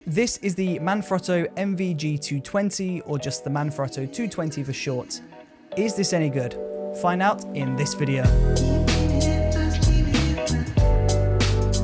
This is the Manfrotto MVG220, or just the Manfrotto 220 for short. Is this any good? Find out in this video.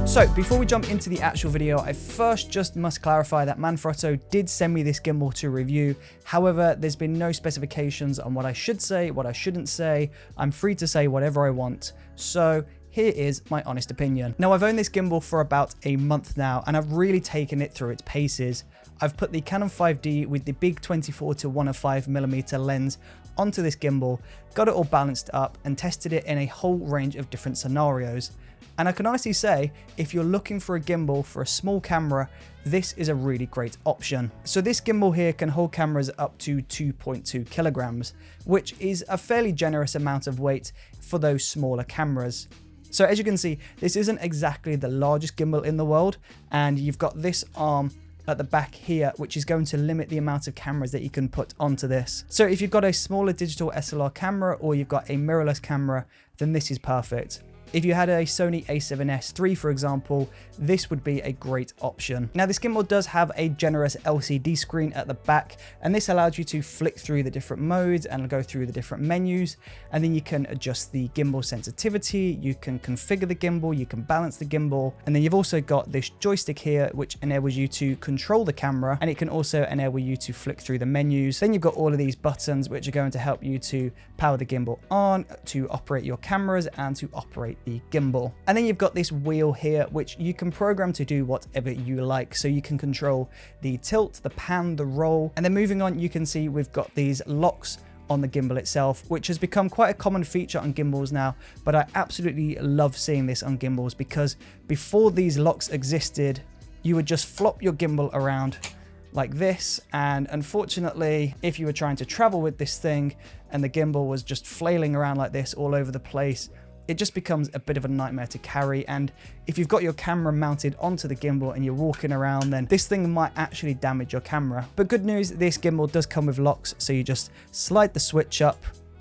So before we jump into the actual video, I first just must clarify that Manfrotto did send me this gimbal to review. However, there's been no specifications on what I should say, what I shouldn't say. I'm free to say whatever I want. So here is my honest opinion. Now, I've owned this gimbal for about a month now, and I've really taken it through its paces. I've put the Canon 5D with the big 24-105mm lens onto this gimbal, got it all balanced up, and tested it in a whole range of different scenarios. And I can honestly say, if you're looking for a gimbal for a small camera, this is a really great option. So this gimbal here can hold cameras up to 2.2 kilograms, which is a fairly generous amount of weight for those smaller cameras. So as you can see, this isn't exactly the largest gimbal in the world, and you've got this arm at the back here, which is going to limit the amount of cameras that you can put onto this. So if you've got a smaller digital SLR camera, or you've got a mirrorless camera, then this is perfect. If you had a Sony a7S III, for example, this would be a great option. Now, this gimbal does have a generous LCD screen at the back, and this allows you to flick through the different modes and go through the different menus, and then you can adjust the gimbal sensitivity, you can configure the gimbal, you can balance the gimbal, and then you've also got this joystick here, which enables you to control the camera, and it can also enable you to flick through the menus. Then you've got all of these buttons, which are going to help you to power the gimbal on, to operate your cameras, and to operate the gimbal. And then you've got this wheel here, which you can program to do whatever you like. So you can control the tilt, the pan, the roll. And then moving on, you can see we've got these locks on the gimbal itself, which has become quite a common feature on gimbals now, but I absolutely love seeing this on gimbals, because before these locks existed, you would just flop your gimbal around like this, and unfortunately, if you were trying to travel with this thing and the gimbal was just flailing around like this all over the place, it just becomes a bit of a nightmare to carry. And if you've got your camera mounted onto the gimbal and you're walking around, then this thing might actually damage your camera. But good news, this gimbal does come with locks, so you just slide the switch up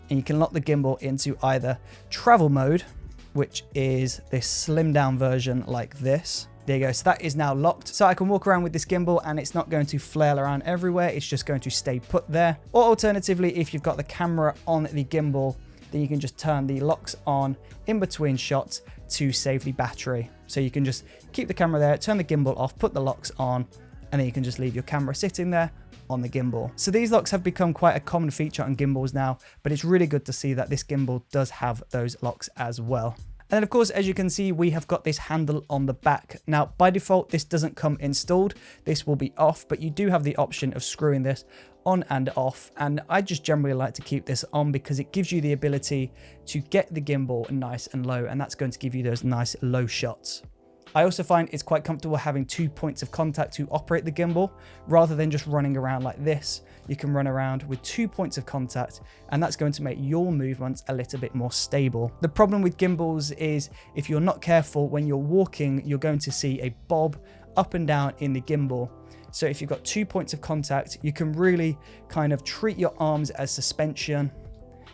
and you can lock the gimbal into either travel mode, which is this slimmed down version like this. There you go. So that is now locked. So I can walk around with this gimbal and it's not going to flail around everywhere. It's just going to stay put there. Or alternatively, if you've got the camera on the gimbal, then you can just turn the locks on in between shots to save the battery. So you can just keep the camera there, turn the gimbal off, put the locks on, and then you can just leave your camera sitting there on the gimbal. So these locks have become quite a common feature on gimbals now, but it's really good to see that this gimbal does have those locks as well. And then of course, as you can see, we have got this handle on the back. Now, by default, this doesn't come installed. This will be off, but you do have the option of screwing this on and off. And I just generally like to keep this on because it gives you the ability to get the gimbal nice and low, and that's going to give you those nice low shots. I also find it's quite comfortable having 2 points of contact to operate the gimbal rather than just running around like this. You can run around with 2 points of contact, and that's going to make your movements a little bit more stable. The problem with gimbals is if you're not careful when you're walking, you're going to see a bob up and down in the gimbal. So if you've got 2 points of contact, you can really kind of treat your arms as suspension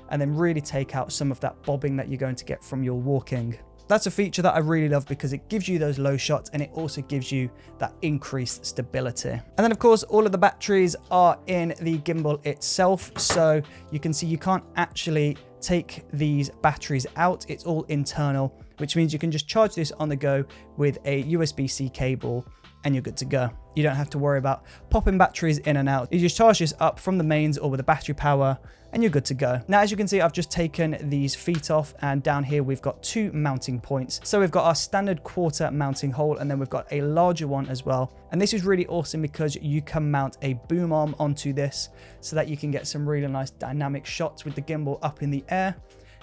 and then really take out some of that bobbing that you're going to get from your walking. That's a feature that I really love because it gives you those low shots and it also gives you that increased stability. And then of course, all of the batteries are in the gimbal itself. So you can see you can't actually take these batteries out. It's all internal, which means you can just charge this on the go with a USB-C cable and you're good to go. You don't have to worry about popping batteries in and out. You just charge this up from the mains or with the battery power and you're good to go. Now, as you can see, I've just taken these feet off, and down here we've got 2 mounting points. So we've got our standard quarter mounting hole, and then we've got a larger one as well. And this is really awesome because you can mount a boom arm onto this so that you can get some really nice dynamic shots with the gimbal up in the air.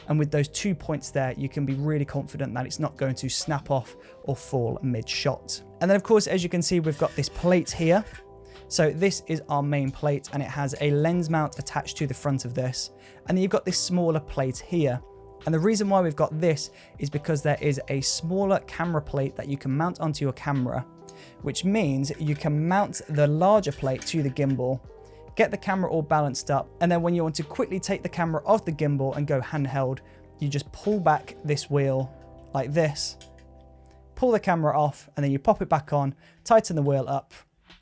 And with those 2 points there, you can be really confident that it's not going to snap off or fall mid-shot. And then of course, as you can see, we've got this plate here. So this is our main plate, and it has a lens mount attached to the front of this. And then you've got this smaller plate here. And the reason why we've got this is because there is a smaller camera plate that you can mount onto your camera, which means you can mount the larger plate to the gimbal, get the camera all balanced up, and then when you want to quickly take the camera off the gimbal and go handheld, you just pull back this wheel like this, pull the camera off, and then you pop it back on, tighten the wheel up,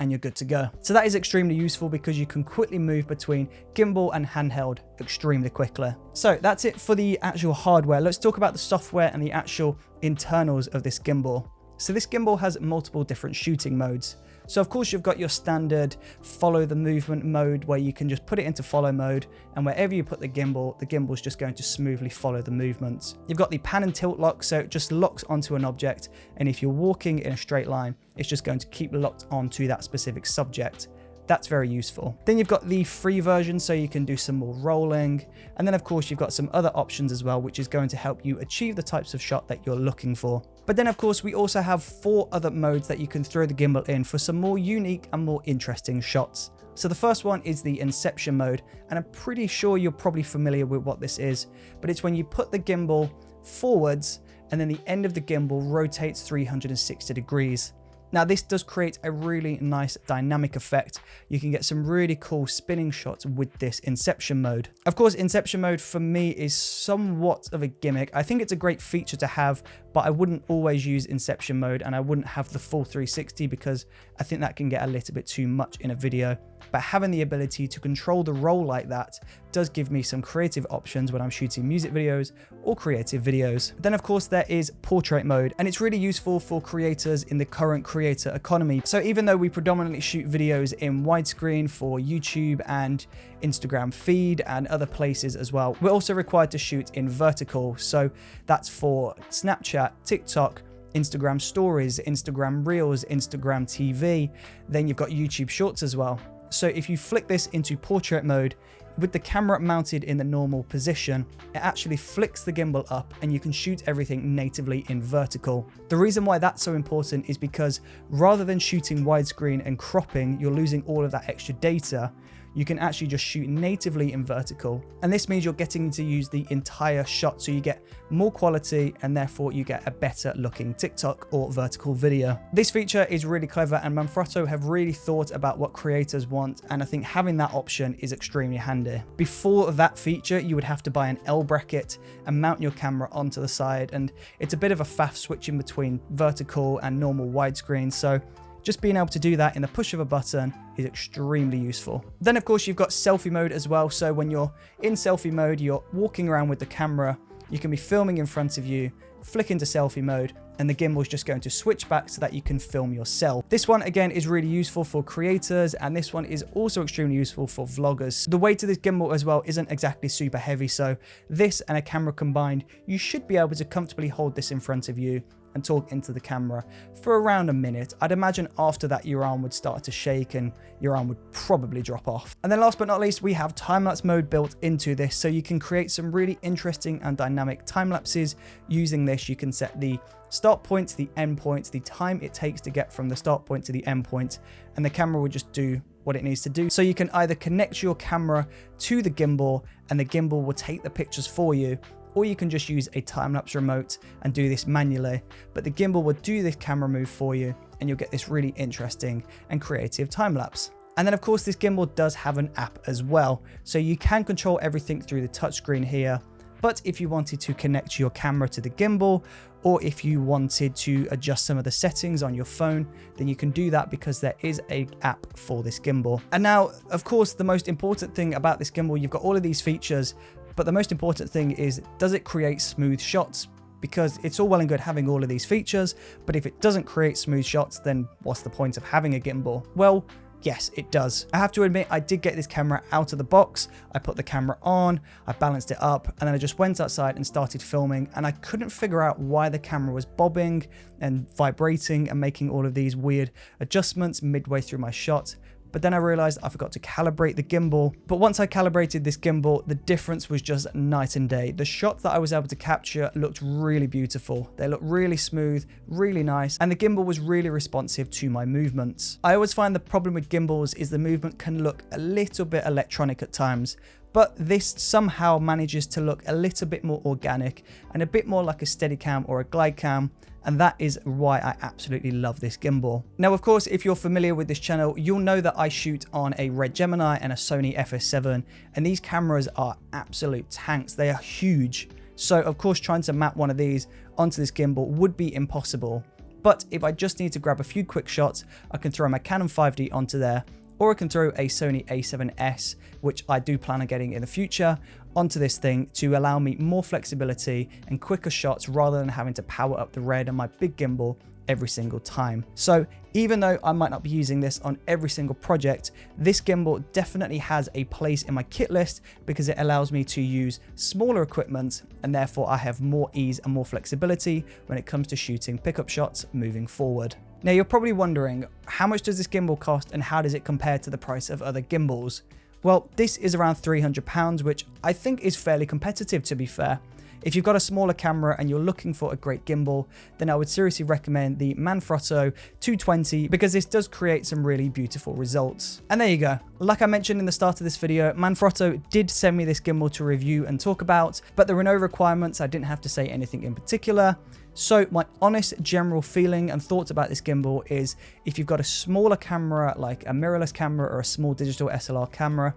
and you're good to go. So that is extremely useful because you can quickly move between gimbal and handheld extremely quickly. So that's it for the actual hardware. Let's talk about the software and the actual internals of this gimbal. So this gimbal has multiple different shooting modes. So of course you've got your standard follow the movement mode where you can just put it into follow mode, and wherever you put the gimbal's just going to smoothly follow the movements. You've got the pan and tilt lock, so it just locks onto an object, and if you're walking in a straight line, it's just going to keep locked onto that specific subject. That's very useful. Then you've got the free version, so you can do some more rolling. And then of course you've got some other options as well, which is going to help you achieve the types of shot that you're looking for. But then of course we also have 4 other modes that you can throw the gimbal in for some more unique and more interesting shots. So the first one is the Inception Mode, and I'm pretty sure you're probably familiar with what this is, but it's when you put the gimbal forwards and then the end of the gimbal rotates 360 degrees. Now this does create a really nice dynamic effect. You can get some really cool spinning shots with this Inception Mode. Of course, Inception Mode for me is somewhat of a gimmick. I think it's a great feature to have, but I wouldn't always use Inception Mode, and I wouldn't have the full 360 because I think that can get a little bit too much in a video. But having the ability to control the roll like that does give me some creative options when I'm shooting music videos or creative videos. Then of course there is Portrait Mode, and it's really useful for creators in the current creator economy. So even though we predominantly shoot videos in widescreen for YouTube and Instagram feed and other places as well, we're also required to shoot in vertical. So that's for Snapchat, TikTok, Instagram stories, Instagram reels, Instagram TV. Then you've got YouTube shorts as well. So if you flick this into portrait mode, with the camera mounted in the normal position, it actually flicks the gimbal up and you can shoot everything natively in vertical. The reason why that's so important is because rather than shooting widescreen and cropping, you're losing all of that extra data. You can actually just shoot natively in vertical. And this means you're getting to use the entire shot, so you get more quality and therefore you get a better looking TikTok or vertical video. This feature is really clever, and Manfrotto have really thought about what creators want, and I think having that option is extremely handy. Before that feature, you would have to buy an L bracket and mount your camera onto the side, and it's a bit of a faff switching between vertical and normal widescreen, so just being able to do that in the push of a button is extremely useful. Then of course you've got selfie mode as well. So when you're in selfie mode, you're walking around with the camera, you can be filming in front of you, flick into selfie mode, and the gimbal is just going to switch back so that you can film yourself. This one again is really useful for creators, and this one is also extremely useful for vloggers. The weight of this gimbal as well isn't exactly super heavy, so this and a camera combined, you should be able to comfortably hold this in front of you and talk into the camera for around a minute. I'd imagine after that your arm would start to shake and your arm would probably drop off. And then last but not least, we have time-lapse mode built into this, so you can create some really interesting and dynamic time lapses using this. You can set the start point to the end point, the time it takes to get from the start point to the end point, and the camera will just do what it needs to do. So you can either connect your camera to the gimbal and the gimbal will take the pictures for you, or you can just use a time-lapse remote and do this manually, but the gimbal will do this camera move for you and you'll get this really interesting and creative time-lapse. And then of course this gimbal does have an app as well, so you can control everything through the touchscreen here. But if you wanted to connect your camera to the gimbal, or if you wanted to adjust some of the settings on your phone, then you can do that because there is an app for this gimbal. And now, of course, the most important thing about this gimbal, you've got all of these features, but the most important thing is, does it create smooth shots? Because it's all well and good having all of these features, but if it doesn't create smooth shots, then what's the point of having a gimbal? Well, yes, it does. I have to admit, I did get this camera out of the box. I put the camera on, I balanced it up, and then I just went outside and started filming, and I couldn't figure out why the camera was bobbing and vibrating and making all of these weird adjustments midway through my shot. But then I realized I forgot to calibrate the gimbal. But once I calibrated this gimbal, the difference was just night and day. The shots that I was able to capture looked really beautiful. They looked really smooth, really nice, and the gimbal was really responsive to my movements. I always find the problem with gimbals is the movement can look a little bit electronic at times, but this somehow manages to look a little bit more organic and a bit more like a Steadicam or a glide cam. And that is why I absolutely love this gimbal. Now, of course, if you're familiar with this channel, you'll know that I shoot on a Red Gemini and a Sony FS7, and these cameras are absolute tanks. They are huge. So of course, trying to map one of these onto this gimbal would be impossible. But if I just need to grab a few quick shots, I can throw my Canon 5D onto there, or I can throw a Sony a7S, which I do plan on getting in the future, onto this thing to allow me more flexibility and quicker shots rather than having to power up the red on my big gimbal every single time. So even though I might not be using this on every single project, this gimbal definitely has a place in my kit list because it allows me to use smaller equipment, and therefore I have more ease and more flexibility when it comes to shooting pickup shots moving forward. Now you're probably wondering, how much does this gimbal cost and how does it compare to the price of other gimbals? Well, this is around £300, which I think is fairly competitive, to be fair. If you've got a smaller camera and you're looking for a great gimbal, then I would seriously recommend the Manfrotto 220 because this does create some really beautiful results. And there you go. Like I mentioned in the start of this video, Manfrotto did send me this gimbal to review and talk about, but there were no requirements. I didn't have to say anything in particular. So my honest general feeling and thoughts about this gimbal is, if you've got a smaller camera like a mirrorless camera or a small digital SLR camera,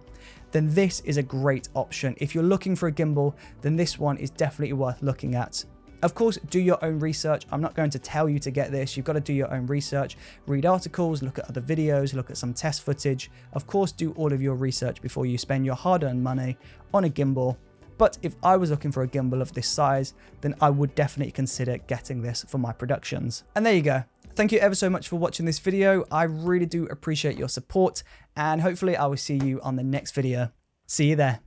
then this is a great option. If you're looking for a gimbal, then this one is definitely worth looking at. Of course, do your own research. I'm not going to tell you to get this. You've got to do your own research, read articles, look at other videos, look at some test footage. Of course, do all of your research before you spend your hard-earned money on a gimbal. But if I was looking for a gimbal of this size, then I would definitely consider getting this for my productions. And there you go. Thank you ever so much for watching this video. I really do appreciate your support, and hopefully I will see you on the next video. See you there.